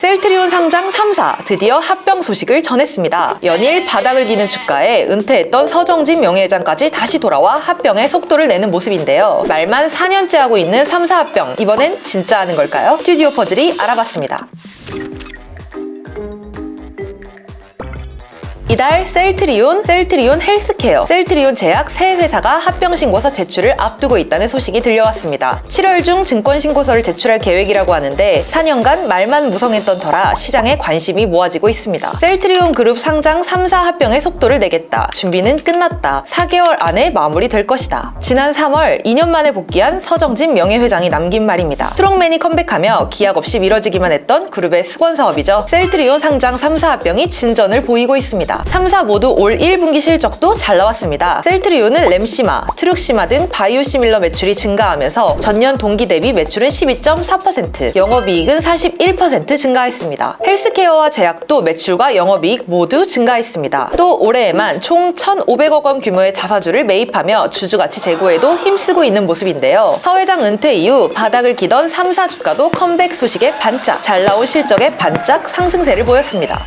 셀트리온 상장 3사 드디어 합병 소식을 전했습니다. 연일 바닥을 기는 주가에 은퇴했던 서정진 명예회장까지 다시 돌아와 합병에 속도를 내는 모습인데요. 말만 4년째 하고 있는 3사 합병, 이번엔 진짜 하는 걸까요? 스튜디오 퍼즐이 알아봤습니다. 이달 셀트리온 헬스케어, 셀트리온 제약 세 회사가 합병 신고서 제출을 앞두고 있다는 소식이 들려왔습니다. 7월 중 증권 신고서를 제출할 계획이라고 하는데 4년간 말만 무성했던 터라 시장에 관심이 모아지고 있습니다. 셀트리온 그룹 상장 3사 합병에 속도를 내겠다. 준비는 끝났다. 4개월 안에 마무리될 것이다. 지난 3월 2년 만에 복귀한 서정진 명예회장이 남긴 말입니다. 스트롱맨이 컴백하며 기약 없이 미뤄지기만 했던 그룹의 수건 사업이죠. 셀트리온 상장 3사 합병이 진전을 보이고 있습니다. 3사 모두 올 1분기 실적도 잘 나왔습니다. 셀트리온은 램시마, 트룩시마 등 바이오시밀러 매출이 증가하면서 전년 동기 대비 매출은 12.4%, 영업이익은 41% 증가했습니다. 헬스케어와 제약도 매출과 영업이익 모두 증가했습니다. 또 올해에만 총 1,500억 원 규모의 자사주를 매입하며 주주가치 제고에도 힘쓰고 있는 모습인데요. 서 회장 은퇴 이후 바닥을 기던 3사 주가도 컴백 소식에 반짝, 잘 나온 실적에 반짝 상승세를 보였습니다.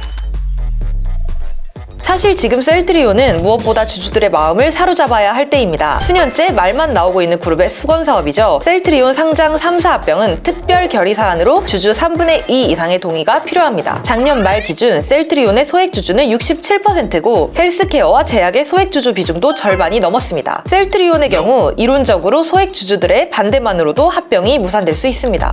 사실 지금 셀트리온은 무엇보다 주주들의 마음을 사로잡아야 할 때입니다. 수년째 말만 나오고 있는 그룹의 수건 사업이죠. 셀트리온 상장 3사 합병은 특별 결의 사안으로 주주 3분의 2 이상의 동의가 필요합니다. 작년 말 기준 셀트리온의 소액 주주는 67%고 헬스케어와 제약의 소액 주주 비중도 절반이 넘었습니다. 셀트리온의 경우 이론적으로 소액 주주들의 반대만으로도 합병이 무산될 수 있습니다.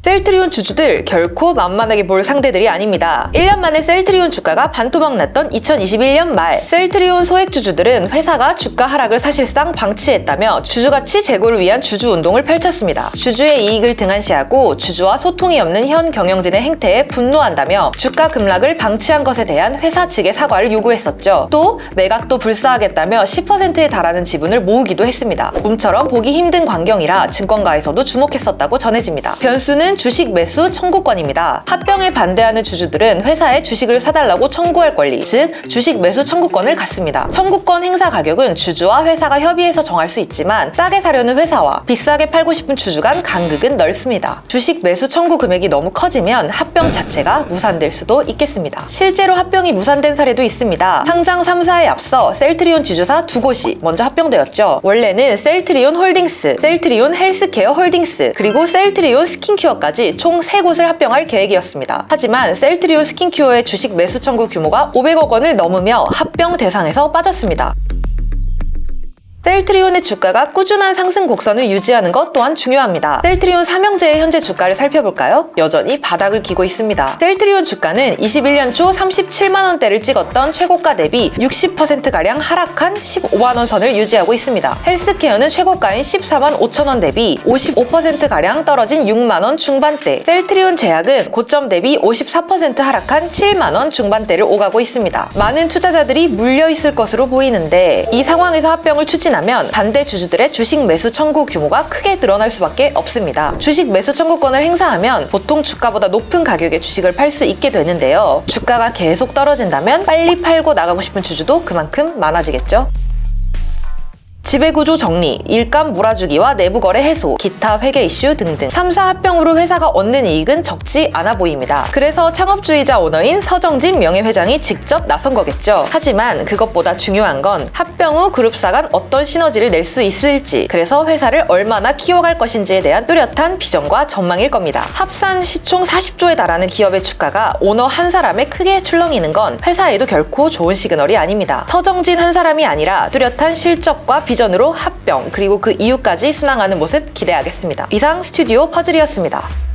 셀트리온 주주들 결코 만만하게 볼 상대들이 아닙니다. 1년 만에 셀트리온 주가가 반토막 났던 2021년 말 셀트리온 소액 주주들은 회사가 주가 하락을 사실상 방치했다며 주주가치 제고를 위한 주주운동을 펼쳤습니다. 주주의 이익을 등한시하고 주주와 소통이 없는 현 경영진의 행태에 분노한다며 주가 급락을 방치한 것에 대한 회사 측의 사과를 요구했었죠. 또 매각도 불사하겠다며 10%에 달하는 지분을 모으기도 했습니다. 몸처럼 보기 힘든 광경이라 증권가에서도 주목했었다고 전해집니다. 변수는 주식 매수 청구권입니다. 합병에 반대하는 주주들은 회사에 주식을 사달라고 청구할 권리, 즉 주식 매수 청구권을 갖습니다. 청구권 행사 가격은 주주와 회사가 협의해서 정할 수 있지만 싸게 사려는 회사와 비싸게 팔고 싶은 주주 간 간극은 넓습니다. 주식 매수 청구 금액이 너무 커지면 합병 자체가 무산될 수도 있겠습니다. 실제로 합병이 무산된 사례도 있습니다. 상장 3사에 앞서 셀트리온 지주사 두 곳이 먼저 합병되었죠. 원래는 셀트리온 홀딩스, 셀트리온 헬스케어 홀딩스, 그리고 셀트리온 스킨큐어 까지 총 3곳을 합병할 계획이었습니다. 하지만 셀트리온 스킨큐어의 주식 매수 청구 규모가 500억 원을 넘으며 합병 대상에서 빠졌습니다. 셀트리온의 주가가 꾸준한 상승 곡선을 유지하는 것 또한 중요합니다. 셀트리온 삼형제의 현재 주가를 살펴볼까요? 여전히 바닥을 기고 있습니다. 셀트리온 주가는 21년 초 37만원대를 찍었던 최고가 대비 60%가량 하락한 15만원 선을 유지하고 있습니다. 헬스케어는 최고가인 14만 5천원 대비 55%가량 떨어진 6만원 중반대, 셀트리온 제약은 고점 대비 54% 하락한 7만원 중반대를 오가고 있습니다. 많은 투자자들이 물려있을 것으로 보이는데 이 상황에서 합병을 추진하면 반대 주주들의 주식 매수 청구 규모가 크게 늘어날 수밖에 없습니다. 주식 매수 청구권을 행사하면 보통 주가보다 높은 가격에 주식을 팔 수 있게 되는데요. 주가가 계속 떨어진다면 빨리 팔고 나가고 싶은 주주도 그만큼 많아지겠죠. 지배구조 정리, 일감 몰아주기와 내부거래 해소, 기타 회계 이슈 등등 3사 합병으로 회사가 얻는 이익은 적지 않아 보입니다. 그래서 창업주의자 오너인 서정진 명예회장이 직접 나선 거겠죠. 하지만 그것보다 중요한 건 합병 후 그룹사 간 어떤 시너지를 낼 수 있을지, 그래서 회사를 얼마나 키워갈 것인지에 대한 뚜렷한 비전과 전망일 겁니다. 합산 시총 40조에 달하는 기업의 주가가 오너 한 사람에 크게 출렁이는 건 회사에도 결코 좋은 시그널이 아닙니다. 서정진 한 사람이 아니라 뚜렷한 실적과 비전으로 합병, 그리고 그 이후까지 순항하는 모습 기대하겠습니다. 이상 스튜디오 퍼즐이었습니다.